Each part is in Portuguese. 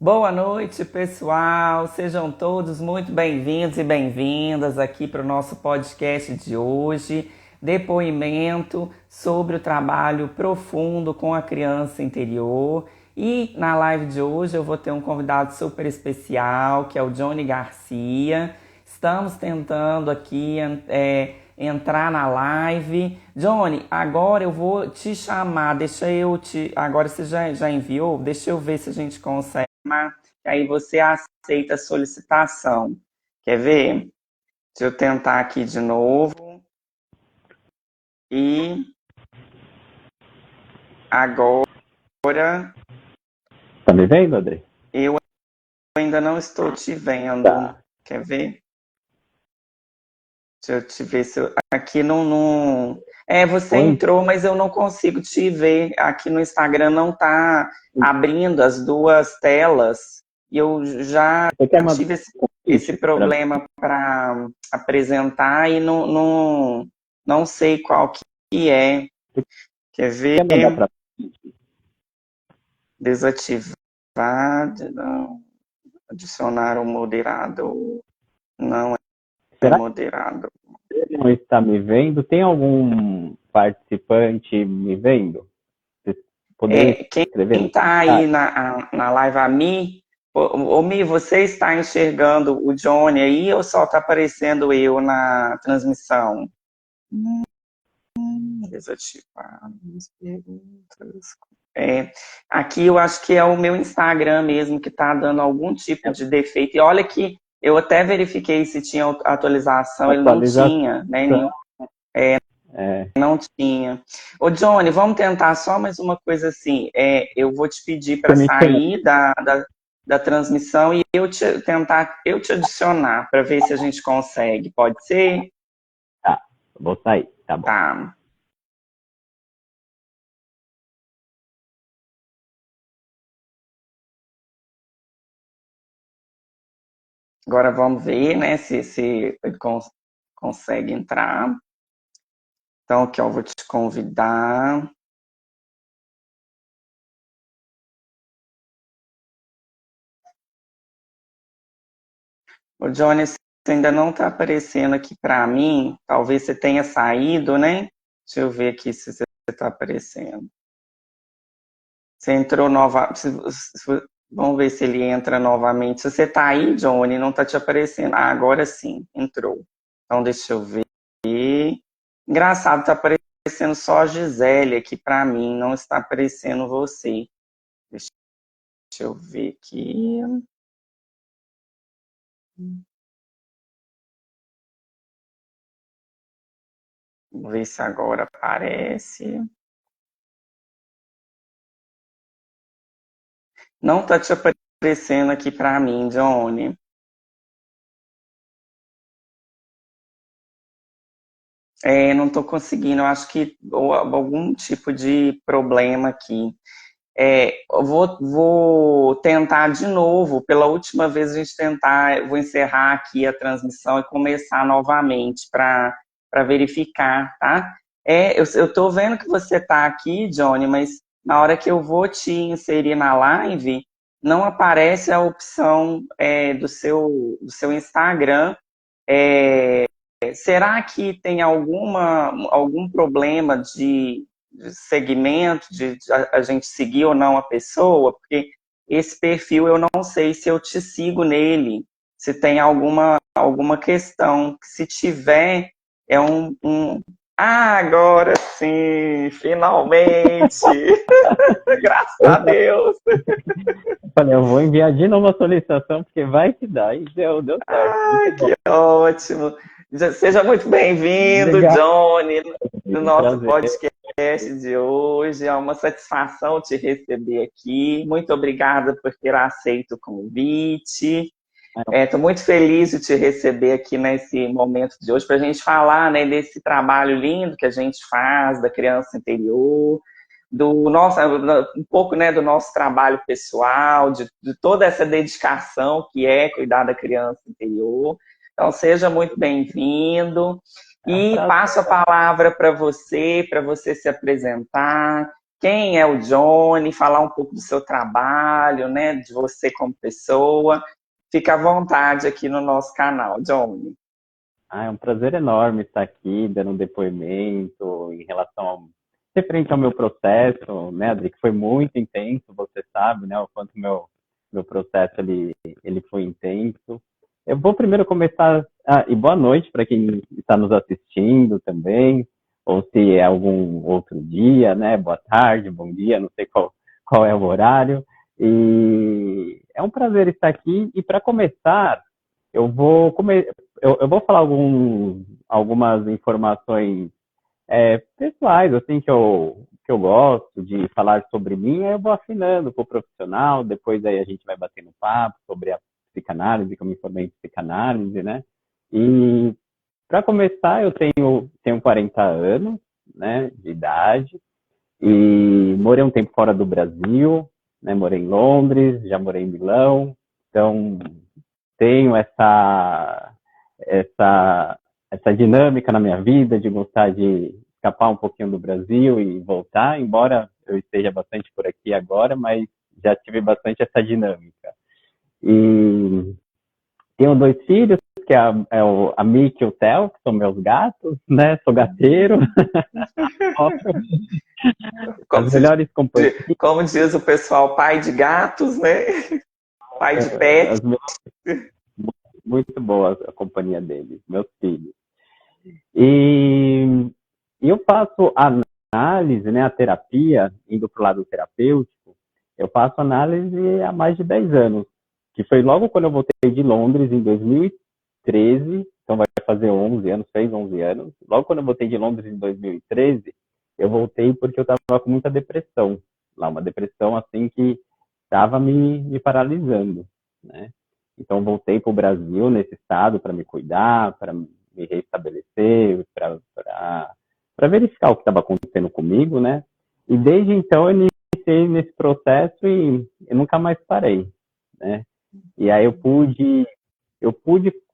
Boa noite, pessoal. Sejam todos muito bem-vindos e bem-vindas aqui para o nosso podcast de hoje. Depoimento sobre o trabalho profundo com a criança interior. E na live de hoje eu vou ter um convidado super especial, que é o Johnny Garcia. Estamos tentando aqui entrar na live. Johnny, agora eu vou te chamar. Agora você já enviou? Deixa eu ver se a gente consegue. Aí você aceita a solicitação. Quer ver? Deixa eu tentar aqui de novo. E agora Tá me vendo, André? eu ainda não estou te vendo. Tá. Quer ver? Deixa eu te ver se aqui não. Você Oi? entrou, mas eu não consigo te ver. Aqui no Instagram não está abrindo as duas telas. E eu já Você quer mandar tive um esse convite pra mim? problema para apresentar e não sei qual que é. Quer Você ver? quer mandar pra mim? Desativar, não. Adicionar o moderador. Não é Será moderado. que você não está me vendo? Tem algum participante me vendo? Você poderia Quem escrever no está aí comentário? na live, a Mi, Mi, você está enxergando o Johnny aí ou só está aparecendo eu na transmissão? Desativar as perguntas. Aqui eu acho que é o meu Instagram mesmo que está dando algum tipo de defeito. E olha que eu até verifiquei se tinha atualização, ele não Atualização. tinha, né? É, Não tinha. Ô, Johnny, vamos tentar só mais uma coisa assim. Eu vou te pedir para você me chama. sair da transmissão e tentar te adicionar para ver se a gente consegue. Pode ser? Tá, vou sair, tá bom. Tá. Agora vamos ver, né, se ele consegue entrar. Então, aqui eu vou te convidar. O Johnny, você ainda não está aparecendo aqui para mim. Talvez você tenha saído, né? Deixa eu ver aqui se você está aparecendo. Você entrou nova. Vamos ver se ele entra novamente. Se você está aí, Johnny, não está te aparecendo. Ah, agora sim, entrou. Então, deixa eu ver. Engraçado, está aparecendo só a Gisele aqui para mim, não está aparecendo você. Deixa eu ver aqui. Vamos ver se agora aparece. Não está te aparecendo aqui para mim, Johnny. Não estou conseguindo. Eu acho que algum tipo de problema aqui. Eu vou tentar de novo. Pela última vez a gente tentar, eu vou encerrar aqui a transmissão e começar novamente para verificar, tá? Eu estou vendo que você está aqui, Johnny, mas na hora que eu vou te inserir na live, não aparece a opção do seu Instagram. Será que tem algum problema de segmento, de a gente seguir ou não a pessoa? Porque esse perfil eu não sei se eu te sigo nele, se tem alguma questão. Se tiver, é Ah, agora sim, finalmente! Graças a Eu Deus! falei, eu vou enviar de novo a solicitação, porque vai que dá. E deu certo. Muito Ai, bom. que ótimo! Seja muito bem-vindo, Obrigado. Johnny, no nosso Prazer. podcast de hoje. É uma satisfação te receber aqui. Muito obrigada por ter aceito o convite. Estou muito feliz de te receber aqui nesse momento de hoje para a gente falar, né, desse trabalho lindo que a gente faz da criança interior, um pouco, né, do nosso trabalho pessoal, de toda essa dedicação que é cuidar da criança interior. Então, seja muito bem-vindo É um e prazer. passo a palavra para você se apresentar. quem é o Johnny, falar um pouco do seu trabalho, né, de você como pessoa. Fica à vontade aqui no nosso canal, Johnny. É um prazer enorme estar aqui dando um depoimento em relação referente ao meu processo, né, Adri, que foi muito intenso, você sabe, né, o quanto meu processo ele foi intenso. Eu vou primeiro começar, e boa noite para quem está nos assistindo também, ou se é algum outro dia, né, boa tarde, bom dia, não sei qual é o horário, e é um prazer estar aqui, e para começar, eu vou eu vou falar algumas informações pessoais, assim, que eu gosto de falar sobre mim, aí eu vou afinando com o profissional, depois aí a gente vai batendo papo sobre a psicanálise, que eu me formei em psicanálise, né? E para começar, eu tenho 40 anos, né, de idade, e morei um tempo fora do Brasil, né? Morei em Londres, já morei em Milão, então tenho essa, essa dinâmica na minha vida de gostar de escapar um pouquinho do Brasil e voltar, embora eu esteja bastante por aqui agora, mas já tive bastante essa dinâmica. E tenho 2 filhos, que a Mickey e o Theo, que são meus gatos, né? Sou gateiro. Como, As melhores companhias. como diz o pessoal, pai de gatos, né? Pai de pet. As, muito boa a companhia deles, meus filhos. E eu faço análise, né, a terapia, indo para o lado terapêutico, eu faço análise há mais de 10 anos, que foi logo quando eu voltei de Londres, em 2013, então vai fazer 11 anos, fez 11 anos. Logo quando eu voltei de Londres, em 2013, eu voltei porque eu estava com muita depressão, lá, uma depressão assim que estava me paralisando, né? Então voltei para o Brasil nesse estado para me cuidar, para me restabelecer, para verificar o que estava acontecendo comigo, né? E desde então eu iniciei nesse processo e eu nunca mais parei, né? E aí eu pude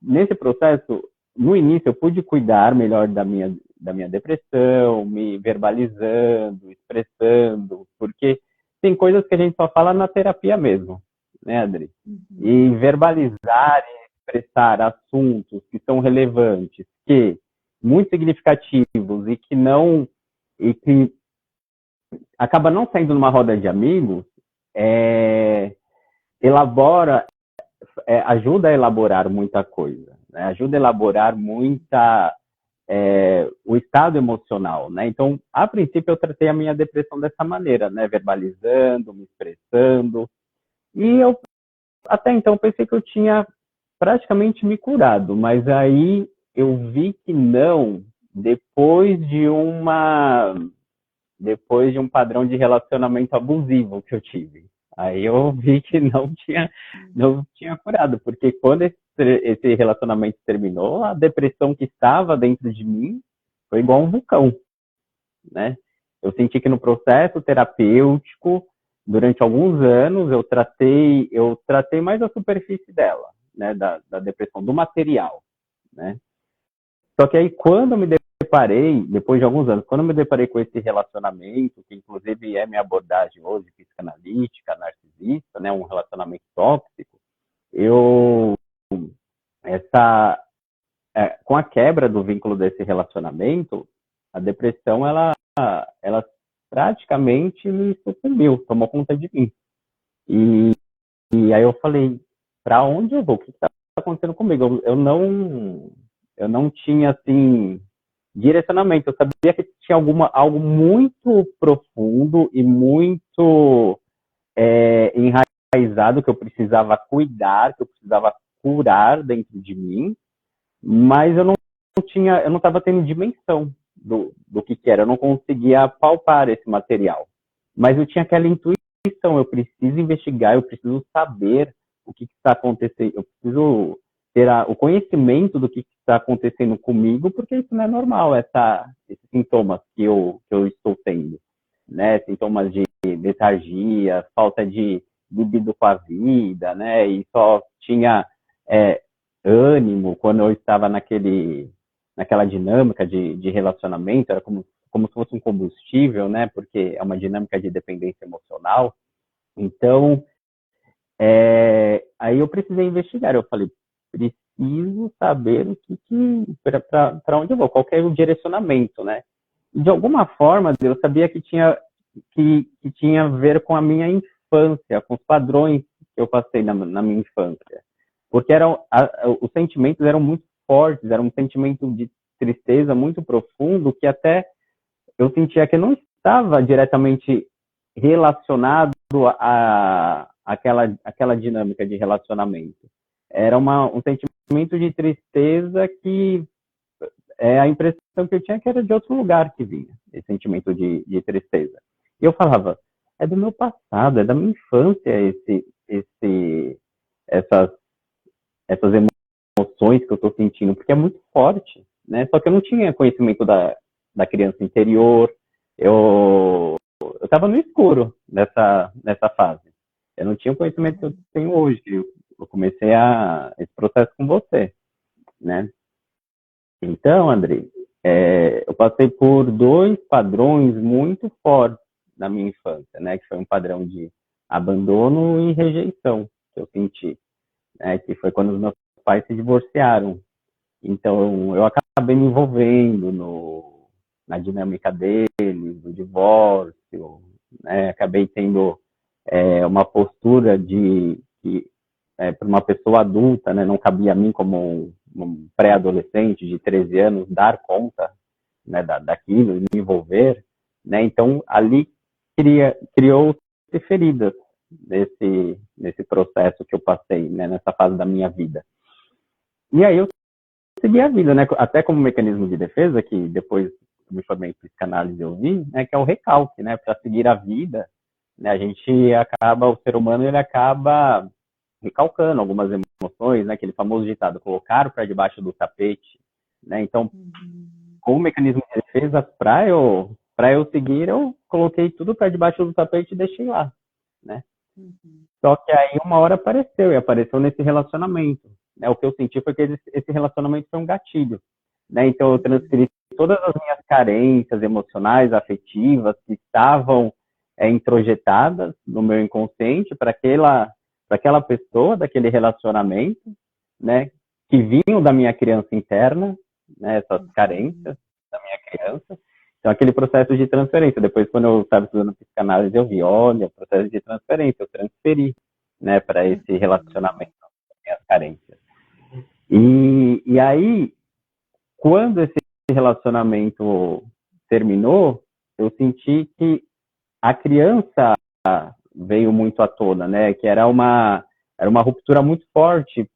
nesse processo, no início eu pude cuidar melhor da minha depressão, me verbalizando, expressando, porque tem coisas que a gente só fala na terapia mesmo, né, Adri? E verbalizar e expressar assuntos que são relevantes, que muito significativos e que acaba não saindo numa roda de amigos, elabora, ajuda a elaborar muita coisa, né? Ajuda a elaborar o estado emocional, né? Então, a princípio, eu tratei a minha depressão dessa maneira, né? Verbalizando, me expressando, e eu até então pensei que eu tinha praticamente me curado, mas aí eu vi que não, depois de um padrão de relacionamento abusivo que eu tive. Aí eu vi que não tinha curado, porque quando esse relacionamento terminou, a depressão que estava dentro de mim foi igual um vulcão, né? Eu senti que no processo terapêutico, durante alguns anos, eu tratei mais a superfície dela, né, da depressão, do material, né? Só que aí quando eu me deparei, depois de alguns anos, quando eu me deparei com esse relacionamento, que inclusive é minha abordagem hoje, psicanalítica, narcisista, né, um relacionamento tóxico, eu essa com a quebra do vínculo desse relacionamento, a depressão ela praticamente me sucumbiu, tomou conta de mim. E, e aí eu falei, para onde eu vou? O que está acontecendo comigo? Eu não tinha assim direcionamento. Eu sabia que tinha algo muito profundo e muito enraizado que eu precisava cuidar, que eu precisava curar dentro de mim, mas eu não estava tendo dimensão do que era. Eu não conseguia palpar esse material. Mas eu tinha aquela intuição, eu preciso investigar, eu preciso saber o que está acontecendo, eu preciso ter o conhecimento do que está acontecendo comigo, porque isso não é normal, esses sintomas que eu estou tendo, né? Sintomas de letargia, falta de libido com a vida, né? E só tinha ânimo quando eu estava naquela dinâmica de relacionamento, era como como se fosse um combustível, né? Porque é uma dinâmica de dependência emocional. Então, aí eu precisei investigar. Eu falei, preciso saber para onde eu vou, qual que é o direcionamento, né? E de alguma forma, eu sabia que tinha a ver com a minha infância, com os padrões que eu passei na minha infância. Porque os sentimentos eram muito fortes, era um sentimento de tristeza muito profundo, que até eu sentia que não estava diretamente relacionado àquela dinâmica de relacionamento. Era um sentimento de tristeza que a impressão que eu tinha que era de outro lugar que vinha, esse sentimento de tristeza. E eu falava, é do meu passado, é da minha infância essas emoções que eu estou sentindo, porque é muito forte, né? Só que eu não tinha conhecimento da criança interior, eu estava no escuro nessa fase. Eu não tinha o conhecimento que eu tenho hoje. Eu comecei esse processo com você, né? Então, André, eu passei por dois padrões muito fortes na minha infância, né? Que foi um padrão de abandono e rejeição que eu senti, né? Que foi quando os meus pais se divorciaram. Então, eu acabei me envolvendo na dinâmica deles, do divórcio, né? Acabei tendo uma postura para uma pessoa adulta, né? Não cabia a mim como um pré-adolescente de 13 anos dar conta, né, daquilo e me envolver, né? Então, ali criou-se feridas nesse processo que eu passei, né, nessa fase da minha vida. E aí eu segui a vida, né? Até como mecanismo de defesa, que depois eu me formei em psicanálise e eu vi, né, que é o recalque, né? Para seguir a vida, né, o ser humano, ele acaba recalcando algumas emoções, né? Aquele famoso ditado, colocar para debaixo do tapete, né? Então, como mecanismo de defesa, para eu seguir, eu coloquei tudo para debaixo do tapete e deixei lá, né? Só que aí uma hora apareceu nesse relacionamento, né? O que eu senti foi que esse relacionamento foi um gatilho, né? Então eu transferi todas as minhas carências emocionais, afetivas, que estavam introjetadas no meu inconsciente para aquela pessoa, daquele relacionamento, né? Que vinham da minha criança interna, né? Essas carências da minha criança. Então, aquele processo de transferência. Depois, quando eu estava estudando psicanálise, eu vi, olha, processo de transferência, eu transferi, né, para esse relacionamento, as carências. E aí, quando esse relacionamento terminou, eu senti que a criança veio muito à tona, né, que era uma ruptura muito forte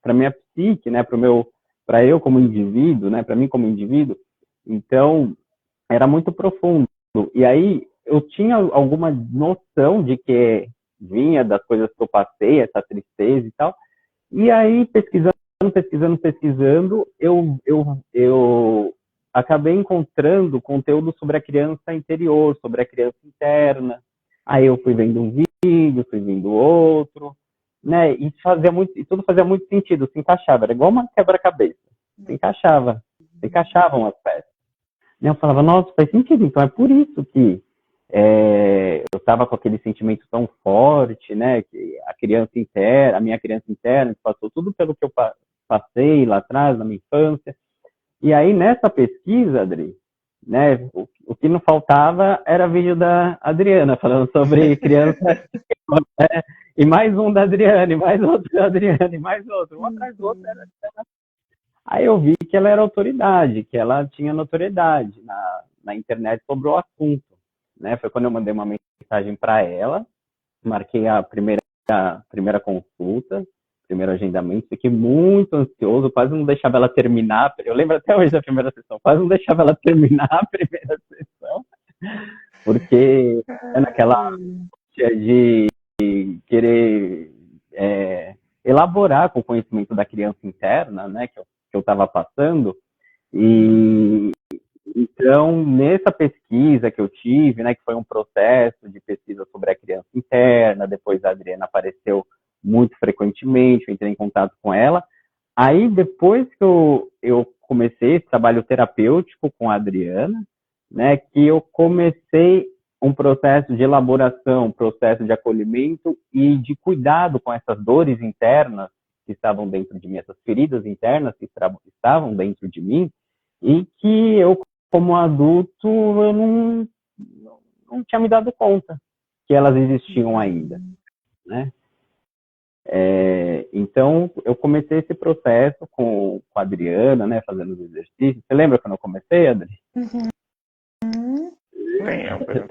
para minha psique, né, para eu como indivíduo, né, para mim como indivíduo. Então, era muito profundo. E aí eu tinha alguma noção de que vinha das coisas que eu passei, essa tristeza e tal. E aí, pesquisando, eu acabei encontrando conteúdo sobre a criança interior, sobre a criança interna. Aí eu fui vendo um vídeo, fui vendo outro, né? E tudo fazia muito sentido, se encaixava. Era igual uma quebra-cabeça. Se encaixavam as peças. Eu falava, nossa, faz sentido. Então é por isso que eu estava com aquele sentimento tão forte, né? Que a minha criança interna, que passou tudo pelo que eu passei lá atrás, na minha infância. E aí, nessa pesquisa, Adri, né, o que não faltava era vídeo da Adriana, falando sobre criança, né, e mais um da Adriana, e mais outro da Adriana, e mais outro, um atrás do outro. Aí eu vi que ela era autoridade, que ela tinha notoriedade na internet sobre o assunto, né? Foi quando eu mandei uma mensagem para ela, marquei a primeira consulta, primeiro agendamento, fiquei muito ansioso, quase não deixava ela terminar. Eu lembro até hoje da primeira sessão, quase não deixava ela terminar a primeira sessão, porque é naquela de querer elaborar com o conhecimento da criança interna, né, que eu estava passando. E então, nessa pesquisa que eu tive, né, que foi um processo de pesquisa sobre a criança interna, depois a Adriana apareceu muito frequentemente, eu entrei em contato com ela, Aí, depois que eu comecei esse trabalho terapêutico com a Adriana, né, que eu comecei um processo de elaboração, um processo de acolhimento e de cuidado com essas dores internas que estavam dentro de mim, essas feridas internas que estavam dentro de mim, e que eu, como adulto, eu não tinha me dado conta que elas existiam ainda, né? Então, eu comecei esse processo com a Adriana, né, fazendo os exercícios. Você lembra quando eu comecei, Adri? Eu Lembro.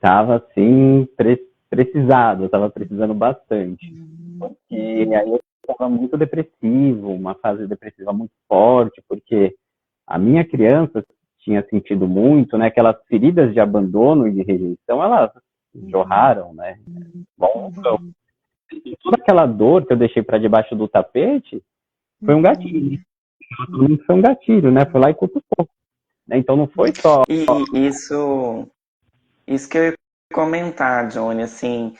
tava assim, precisado, eu tava precisando bastante. E aí eu estava muito depressivo, uma fase depressiva muito forte, porque a minha criança tinha sentido muito, né, aquelas feridas de abandono e de rejeição, elas jorraram, né? Bom, e toda aquela dor que eu deixei para debaixo do tapete foi um gatilho. Foi um gatilho, né? Foi lá e cutucou. Né? Então não foi só. E isso que eu ia comentar, Johnny, assim,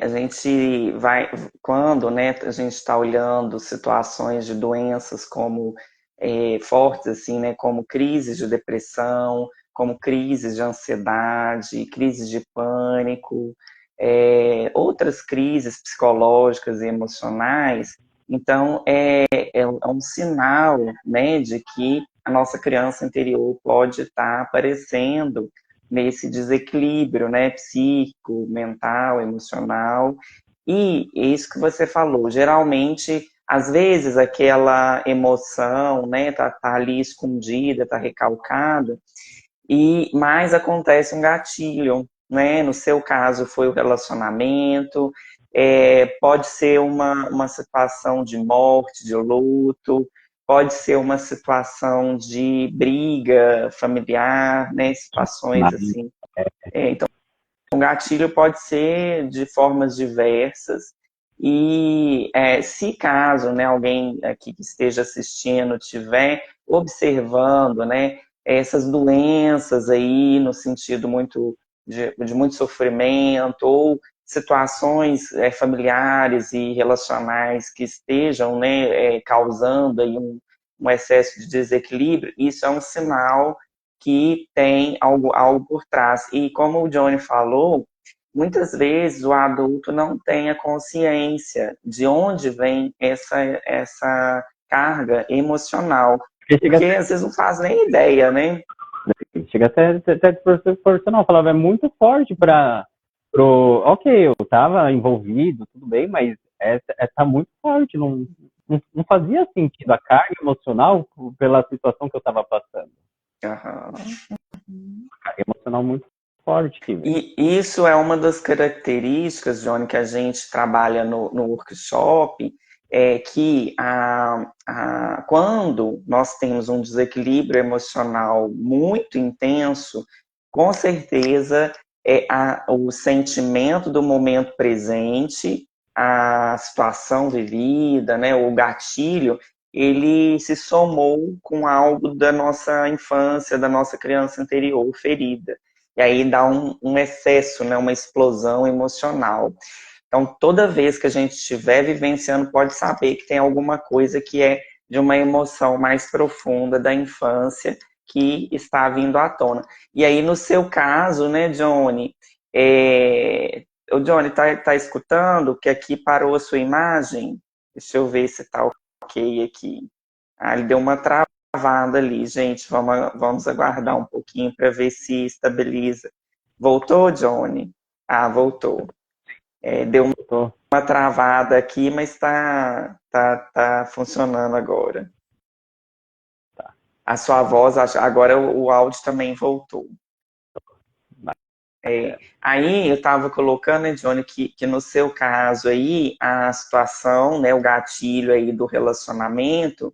a gente vai, quando, né, a gente está olhando situações de doenças como fortes, assim, né, como crises de depressão, como crises de ansiedade, crises de pânico, outras crises psicológicas e emocionais, então é um sinal, né, de que a nossa criança interior pode estar aparecendo nesse desequilíbrio, né, psíquico, mental, emocional. E é isso que você falou, geralmente, às vezes aquela emoção, né, tá ali escondida, tá recalcada, e mais acontece um gatilho, né? No seu caso foi o relacionamento, pode ser uma situação de morte, de luto, pode ser uma situação de briga familiar, né? Situações assim. Então, um gatilho pode ser de formas diversas. E se caso, né, alguém aqui que esteja assistindo tiver observando, né, essas doenças aí no sentido muito de muito sofrimento ou situações familiares e relacionais que estejam, né, causando aí um excesso de desequilíbrio, isso é um sinal que tem algo por trás. E como o Johnny falou, muitas vezes o adulto não tem a consciência de onde vem essa carga emocional, porque às vezes não faz nem ideia, né? Chega até desproporcional. Eu falava, é muito forte ok, eu estava envolvido, tudo bem, mas tá muito forte. Não fazia sentido a carga emocional pela situação que eu estava passando. Uhum. Carga emocional muito forte que vem. E isso é uma das características, Johnny, que a gente trabalha no workshop, é que quando nós temos um desequilíbrio emocional muito intenso, com certeza o sentimento do momento presente, a situação vivida, né, o gatilho, ele se somou com algo da nossa infância, da nossa criança anterior ferida. E aí dá um excesso, né, uma explosão emocional. Então, toda vez que a gente estiver vivenciando, pode saber que tem alguma coisa que é de uma emoção mais profunda da infância que está vindo à tona. E aí, no seu caso, né, Johnny, o Johnny tá escutando que aqui parou a sua imagem? Deixa eu ver se tá ok aqui. Ah, ele deu uma travada ali, gente. Vamos aguardar um pouquinho para ver se estabiliza. Voltou, Johnny? Ah, voltou. Deu uma travada aqui, mas tá funcionando agora. Tá. A sua voz, agora o áudio também voltou. Aí eu estava colocando, né, Johnny, que no seu caso aí, a situação, né, o gatilho aí do relacionamento,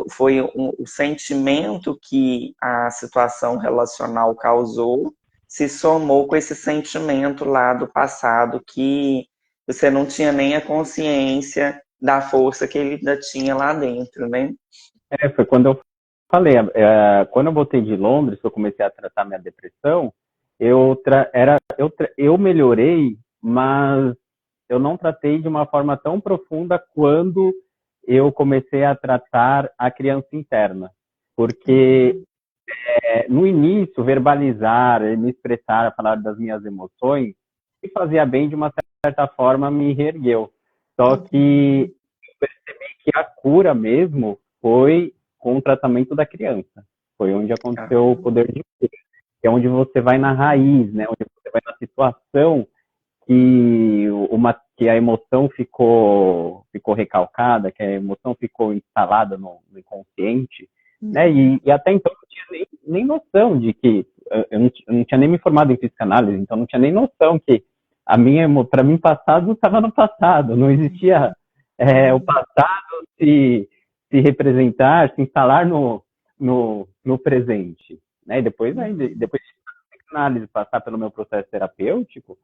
foi o sentimento que a situação relacional causou, se somou com esse sentimento lá do passado que você não tinha nem a consciência da força que ele ainda tinha lá dentro, né? Foi quando eu falei, quando eu voltei de Londres, que eu comecei a tratar minha depressão, eu melhorei, mas eu não tratei de uma forma tão profunda quando eu comecei a tratar a criança interna. Porque no início, verbalizar, me expressar, falar das minhas emoções, me fazia bem de uma certa forma, me reergueu. Só que eu percebi que a cura mesmo foi com o tratamento da criança. Foi onde aconteceu o poder de cura. Que é onde você vai na raiz, né? Onde você vai na situação que a emoção ficou recalcada, que a emoção ficou instalada no inconsciente, né? E até então eu não tinha nem noção de que eu não tinha nem me formado em psicanálise, então não tinha nem noção que para mim passado estava no passado, não existia o passado se representar, se instalar no presente, né? E depois de psicanálise passar pelo meu processo terapêutico,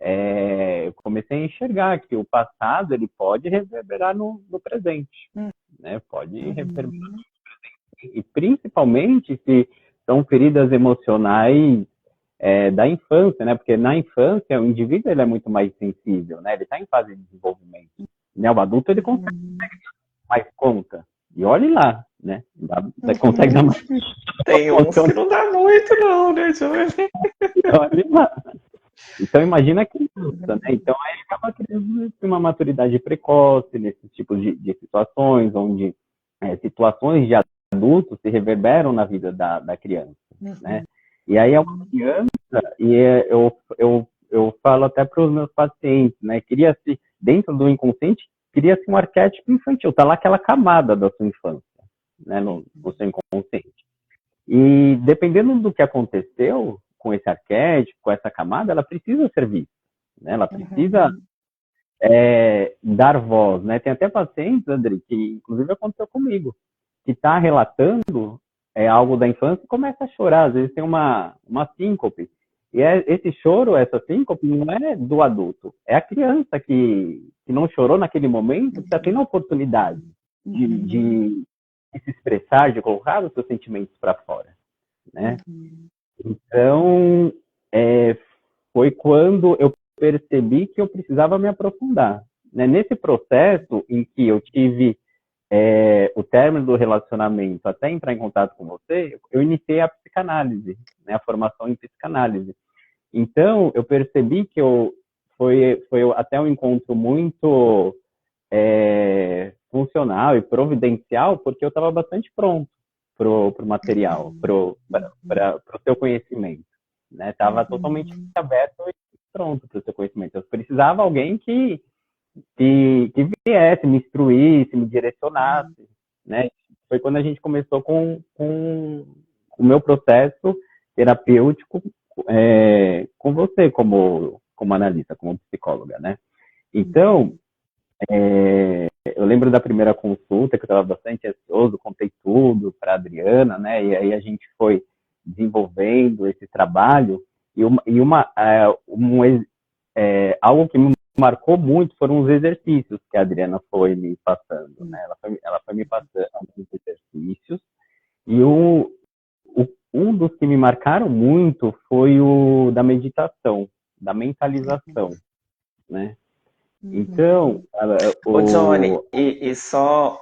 eu comecei a enxergar que o passado ele pode reverberar no presente, né? Pode reverberar e principalmente se são feridas emocionais da infância, né? Porque na infância o indivíduo ele é muito mais sensível, né? Ele está em fase de desenvolvimento, né? O adulto ele consegue mais conta e olhe lá, né? Consegue dar mais. Tem uns que não dá muito não, né? Olhe lá. Então, imagina a criança, né? Então, aí acaba criando uma maturidade precoce nesses tipos de situações, onde situações de adultos se reverberam na vida da criança, né? E aí é uma criança, e eu falo até para os meus pacientes, né? Cria-se, dentro do inconsciente, cria-se um arquétipo infantil, tá lá aquela camada da sua infância, né? No seu inconsciente. E dependendo do que aconteceu com esse arquétipo, com essa camada, ela precisa ser vista, né? Ela precisa dar voz, né? Tem até pacientes, André, que inclusive aconteceu comigo, que está relatando algo da infância e começa a chorar, às vezes tem uma síncope. E esse choro, essa síncope, não é do adulto, é a criança que não chorou naquele momento, que está tendo a oportunidade de se expressar, de colocar os seus sentimentos para fora, né? Então, foi quando eu percebi que eu precisava me aprofundar, né? Nesse processo em que eu tive o término do relacionamento até entrar em contato com você, eu iniciei a psicanálise, né? A formação em psicanálise. Então, eu percebi que foi até um encontro muito funcional e providencial, porque eu estava bastante pronto pro material, para o seu conhecimento, né? Tava totalmente aberto e pronto para o seu conhecimento. Eu precisava de alguém que viesse, me instruísse, me direcionasse, né? Foi quando a gente começou com o meu processo terapêutico com você como analista, como psicóloga, né? Então, eu lembro da primeira consulta que eu estava bastante ansioso, contei tudo para a Adriana, né? E aí a gente foi desenvolvendo esse trabalho e algo que me marcou muito foram os exercícios que a Adriana foi me passando, né? Ela foi me passando alguns exercícios e um dos que me marcaram muito foi o da meditação, da mentalização, né? Então, Ô Johnny, e só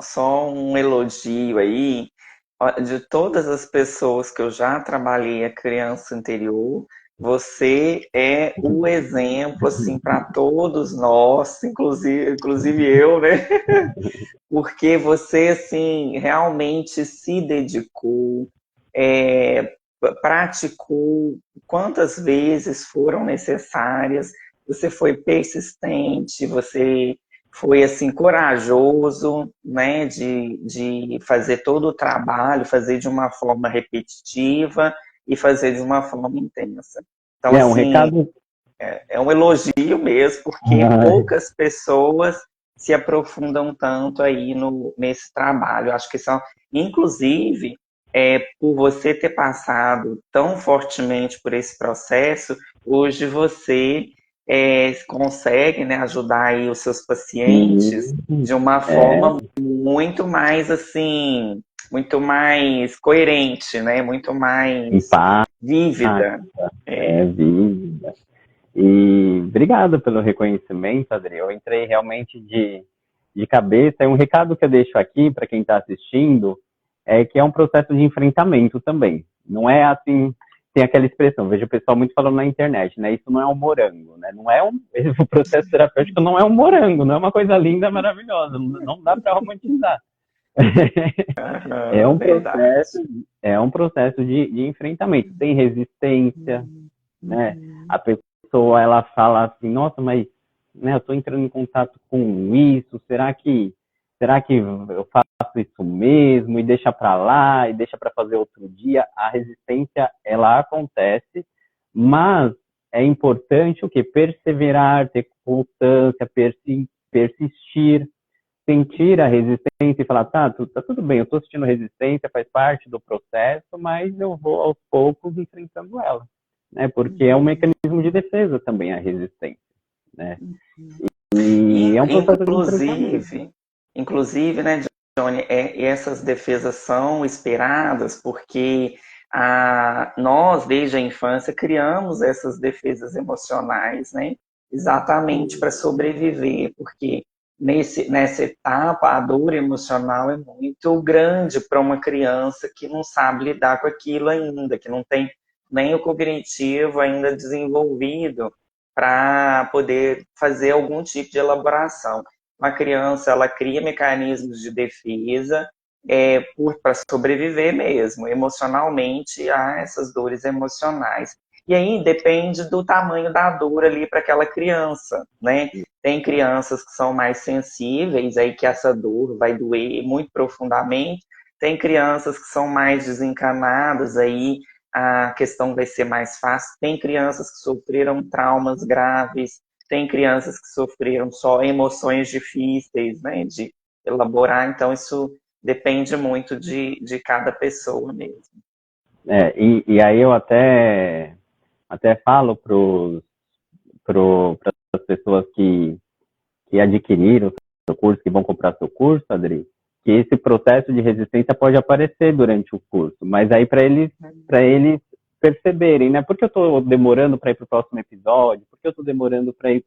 um elogio aí, ó, de todas as pessoas que eu já trabalhei a criança interior, você é o exemplo assim para todos nós, inclusive eu, né? Porque você assim realmente se dedicou, praticou quantas vezes foram necessárias, você foi persistente, você foi assim corajoso, né, de fazer todo o trabalho, fazer de uma forma repetitiva e fazer de uma forma intensa. Então, um assim, recado. é um elogio mesmo, porque poucas pessoas se aprofundam tanto aí nesse trabalho. Eu acho que são, inclusive, por você ter passado tão fortemente por esse processo, hoje você consegue, né, ajudar aí os seus pacientes de uma forma muito mais assim, muito mais coerente, né, muito mais vívida. Vívida. E obrigado pelo reconhecimento, Adri. Eu entrei realmente de cabeça. E um recado que eu deixo aqui para quem está assistindo é que é um processo de enfrentamento também. Não é assim, tem aquela expressão, vejo o pessoal muito falando na internet, né? Isso não é um morango, né? Não é o processo terapêutico não é um morango, não é uma coisa linda, maravilhosa, não dá para romantizar. É um Verdade. processo, é um processo de enfrentamento. Tem resistência, né? A pessoa ela fala assim, nossa, mas né, eu estou entrando em contato com isso, será que eu faço isso mesmo e deixa para lá e deixa para fazer outro dia? A resistência ela acontece, mas é importante o que? Perseverar, ter constância, persistir, sentir a resistência e falar, tá tudo bem, eu estou sentindo resistência, faz parte do processo, mas eu vou aos poucos enfrentando ela, né? Porque é um mecanismo de defesa também a resistência, né? E é um processo de enfrentamento. Inclusive, né, Johnny, essas defesas são esperadas porque nós, desde a infância, criamos essas defesas emocionais, né, exatamente para sobreviver, porque nessa etapa a dor emocional é muito grande para uma criança que não sabe lidar com aquilo ainda, que não tem nem o cognitivo ainda desenvolvido para poder fazer algum tipo de elaboração. Uma criança, ela cria mecanismos de defesa para sobreviver mesmo, emocionalmente, a essas dores emocionais. E aí depende do tamanho da dor ali para aquela criança, né? Tem crianças que são mais sensíveis, aí que essa dor vai doer muito profundamente. Tem crianças que são mais desencanadas, aí a questão vai ser mais fácil. Tem crianças que sofreram traumas graves, tem crianças que sofreram só emoções difíceis, né, de elaborar, então isso depende muito de cada pessoa mesmo. E aí eu até falo para as pessoas que adquiriram o seu curso, que vão comprar seu curso, Adri, que esse processo de resistência pode aparecer durante o curso, mas aí para eles perceberem, né? Por que eu estou demorando para ir para o próximo episódio? Por que eu estou demorando para ir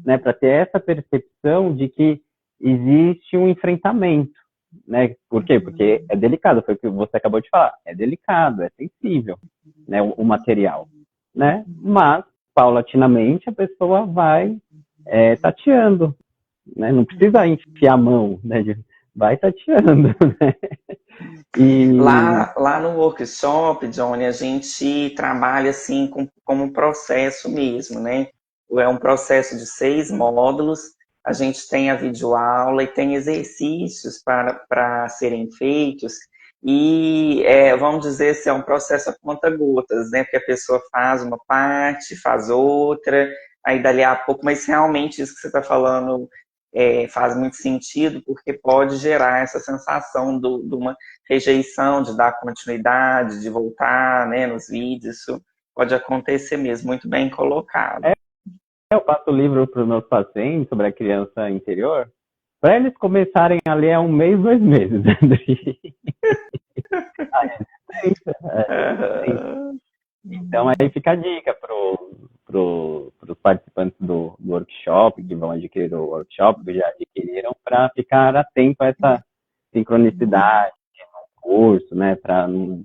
né? Para ter essa percepção de que existe um enfrentamento, né? Por quê? Porque é delicado, foi o que você acabou de falar, é delicado, é sensível, né? O material, né? Mas paulatinamente a pessoa vai tateando, né? Não precisa enfiar a mão, né? Vai tateando, né? Lá no workshop, Johnny, a gente trabalha assim como um processo mesmo, né? É um processo de 6 módulos, a gente tem a videoaula e tem exercícios para serem feitos, e vamos dizer se é um processo a conta-gotas, né? Porque a pessoa faz uma parte, faz outra, aí dali a pouco, mas realmente isso que você está falando faz muito sentido, porque pode gerar essa sensação de uma rejeição, de dar continuidade, de voltar, né, nos vídeos, isso pode acontecer mesmo, muito bem colocado. Eu passo o livro para os meus pacientes sobre a criança interior, para eles começarem a ler há 1 mês, 2 meses. Então aí fica a dica para os participantes do workshop, que vão adquirir o workshop, que já adquiriram, para ficar atento a essa sincronicidade no curso, né? Para não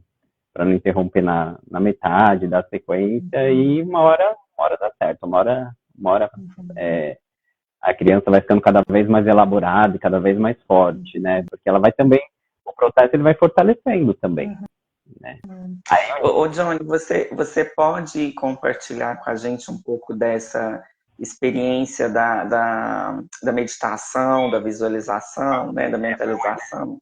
interromper na metade da sequência, e uma hora dá certo, uma hora a criança vai ficando cada vez mais elaborada e cada vez mais forte, né? Porque ela vai também, o processo ele vai fortalecendo também, né? Ô Johnny, você pode compartilhar com a gente um pouco dessa experiência da meditação, da visualização, né, da mentalização?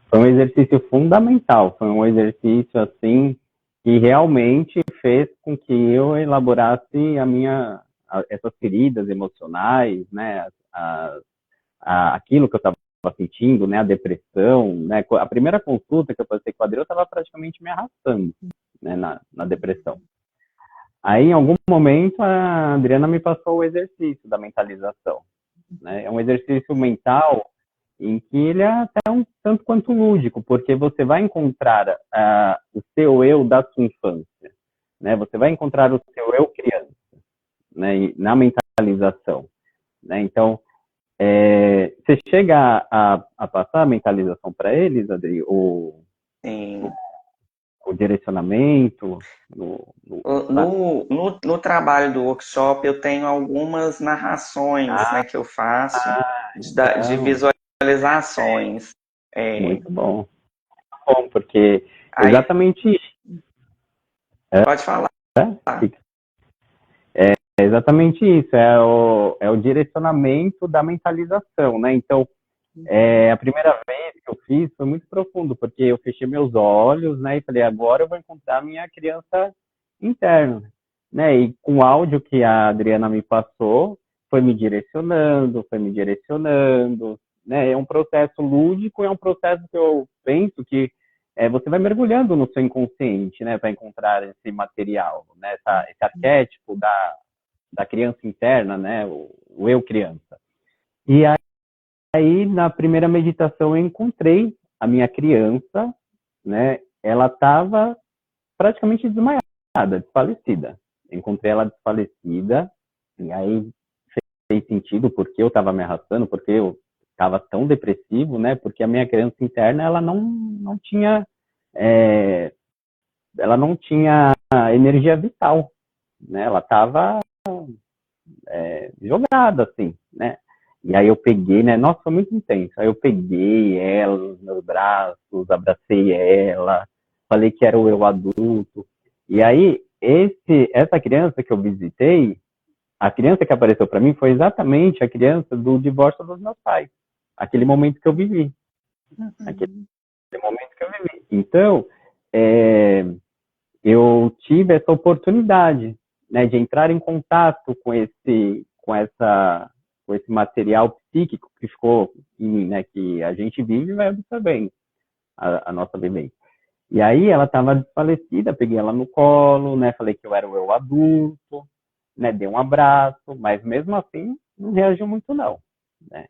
Foi um exercício fundamental, foi um exercício assim que realmente fez com que eu elaborasse essas feridas emocionais, né, aquilo que eu estava sentindo, né, a depressão, né, a primeira consulta que eu passei com a Adri, eu estava praticamente me arrastando, né, na depressão. Aí, em algum momento, a Adriana me passou o exercício da mentalização, né, é um exercício mental em que ele é até um tanto quanto lúdico, porque você vai encontrar o seu eu da sua infância, né? Você vai encontrar o seu eu criança, né, na mentalização, né? Então, você chega a passar a mentalização para eles, Adri, Sim. o direcionamento? No trabalho do workshop, eu tenho algumas narrações, né, que eu faço de Então, visualizações. É, muito bom. Bom, porque aí, exatamente isso. É, pode falar. é exatamente isso, é o direcionamento da mentalização, né? Então, a primeira vez que eu fiz foi muito profundo, porque eu fechei meus olhos, né, e falei, agora eu vou encontrar a minha criança interna, né? E com o áudio que a Adriana me passou, foi me direcionando, né? É um processo lúdico, é um processo que eu penso que você vai mergulhando no seu inconsciente, né, para encontrar esse material, né, esse arquétipo da criança interna, né, o eu criança. E aí, na primeira meditação, eu encontrei a minha criança, né? Ela estava praticamente desmaiada, desfalecida. Encontrei ela desfalecida, e aí fez sentido porque eu estava me arrastando, porque eu estava tão depressivo, né? Porque a minha criança interna, não tinha, ela não tinha energia vital, né? Ela estava jogada, assim, né? E aí eu peguei, né? Nossa, foi muito intenso. Aí eu peguei ela nos meus braços, abracei ela, falei que era o eu adulto. E aí, essa criança que eu visitei, a criança que apareceu para mim foi exatamente a criança do divórcio dos meus pais. Aquele momento que eu vivi. Aquele momento que eu vivi. Então, eu tive essa oportunidade, né, de entrar em contato com esse material psíquico que ficou, né, que a gente vive e vai absorvendo a nossa vivência. E aí ela estava desfalecida, peguei ela no colo, né, falei que eu era o eu adulto, né, dei um abraço, mas mesmo assim não reagiu muito não, né.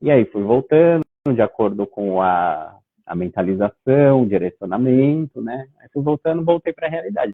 E aí fui voltando de acordo com a mentalização, o direcionamento, né, aí fui voltando, voltei para a realidade.